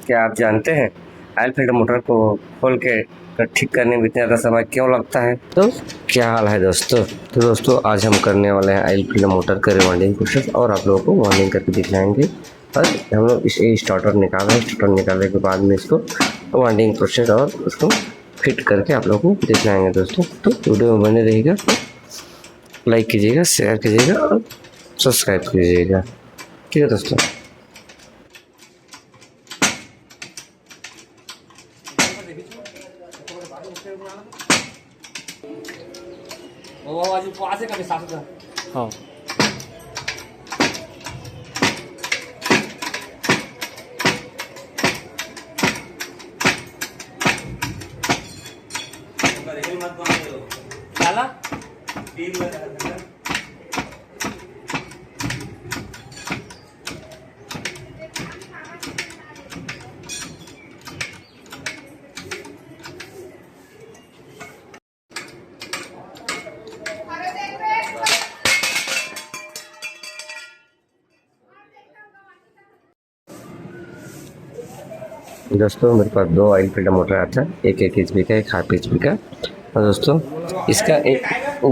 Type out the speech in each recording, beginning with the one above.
क्या आप जानते हैं ऑयल फिल्टर मोटर को खोल के ठीक करने में इतना ज़्यादा समय क्यों लगता है? तो क्या हाल है दोस्तों? तो दोस्तों आज हम करने वाले हैं ऑयल फिल्टर मोटर का रिवाइंडिंग प्रोसेस और आप लोगों को वाइंडिंग करके दिखाएंगे। और हम लोग इसे स्टार्टर निकालें, स्टार्टर निकालने के बाद में इसको वाइंडिंग प्रोसेस और उसको फिट करके आप लोगों को दिखाएंगे दोस्तों। तो वीडियो में बने रहिएगा, लाइक कीजिएगा, शेयर कीजिएगा और सब्सक्राइब कीजिएगा। ठीक है दोस्तों। हाँ दोस्तों मेरे पास दो ऑयल फिल्टर मोटर आता है, एक 1 HP का, एक 1/2 HP का। और दोस्तों इसका एक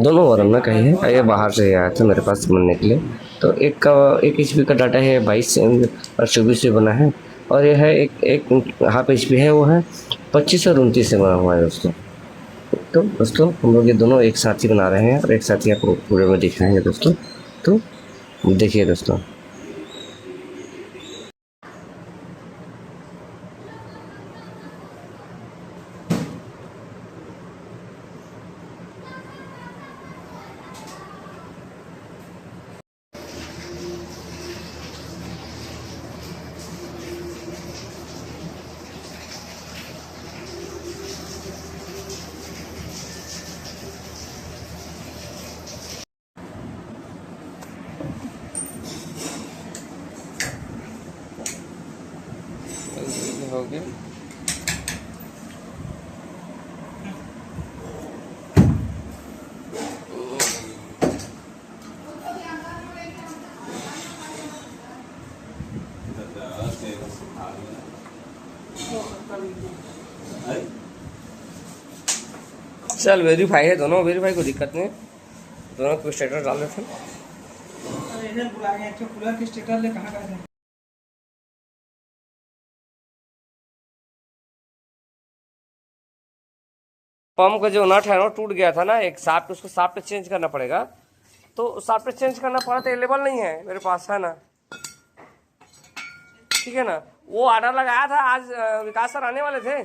दोनों वरन में कहीं है, ये बाहर से आया था मेरे पास बनने के लिए। तो एक का 1 HP का डाटा है 22 और 24 से बना है, और यह है एक 1/2 HP है, वो है 25 और 29 से बना हुआ है दोस्तों। तो दोस्तों हम लोग ये दोनों एक साथ ही बना रहे हैं और एक साथ ही आपको पूरे में दिखाएंगे दोस्तों। तो देखिए दोस्तों। हो गया। चल वेरीफाई है, दोनों वेरीफाई को दिक्कत नहीं, दोनों को स्टेटस डाल देते हैं। कूलर के स्टेटस ले कहाँ गए थे? पंप का जो नट है ना टूट गया था ना, एक साफ्ट, उसको साफ्ट चेंज करना पड़ेगा। तो साफ्ट चेंज करना पड़ा तो अवेलेबल नहीं है मेरे पास, है ना? ठीक है ना। वो ऑर्डर लगाया था आज, विकास सर आने वाले थे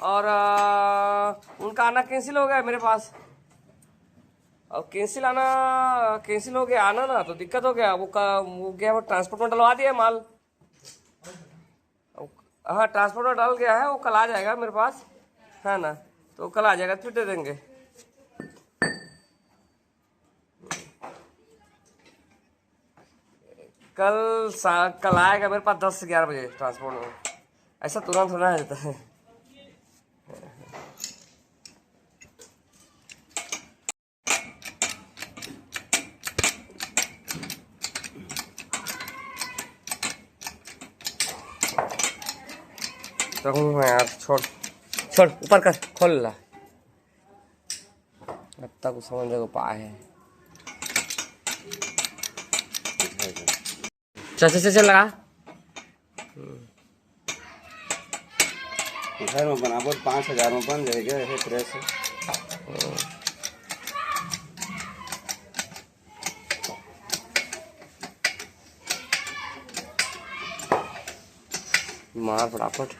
और उनका आना कैंसिल हो गया मेरे पास। और कैंसिल हो गया आना ना, तो दिक्कत हो गया। वो गया, वो ट्रांसपोर्ट में डलवा दिया माल। हाँ ट्रांसपोर्ट में डाल गया है, वो कल आ जाएगा मेरे पास, है ना? तो कल आ जाएगा, फिर दे देंगे। कल आएगा मेरे पास 10 से 11 बजे ट्रांसपोर्ट में। ऐसा तुरंत होना रहता है। तो यार छोड़ छोड़, ऊपर कर, खोल ला, अब तक समझने को पाए है। चल चल चल लगा घर में बनाबो 5,000 में बन जाएगा ऐसे प्रेस। मार फटाफट।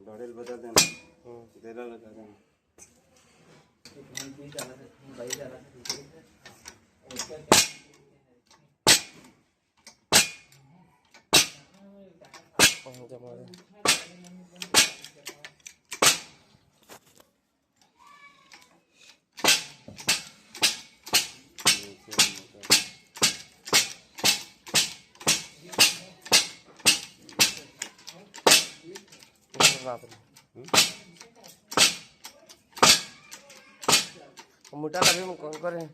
डॉरेल बदल देना, देरा लगा देना। जमा बाप रे मोटा लगे में कौन करे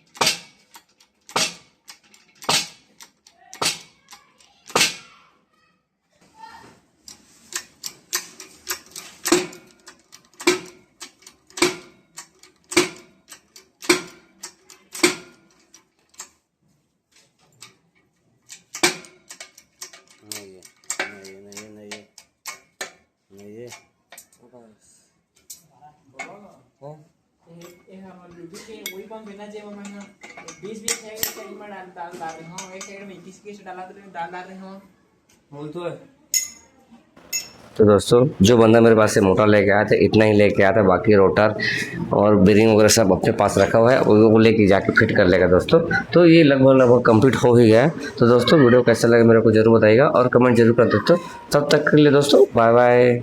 वही पंप बिना जे मैंने 20 है एक साइड में डाल रहे हो एक साइड में 21 डाल रहे हो बोल तो दोस्तों जो बंदा मेरे पास से मोटर लेके आया था इतना ही लेके आया था, बाकी रोटर और बेरिंग वगैरह सब अपने पास रखा हुआ है, वो लेके जाके फिट कर लेगा दोस्तों। तो ये लगभग कंप्लीट हो ही गया है। तो दोस्तों वीडियो कैसा लगा मेरे को जरूर बताइएगा और कमेंट जरूर कर दोस्तों। तब तक के लिए दोस्तों बाय बाय।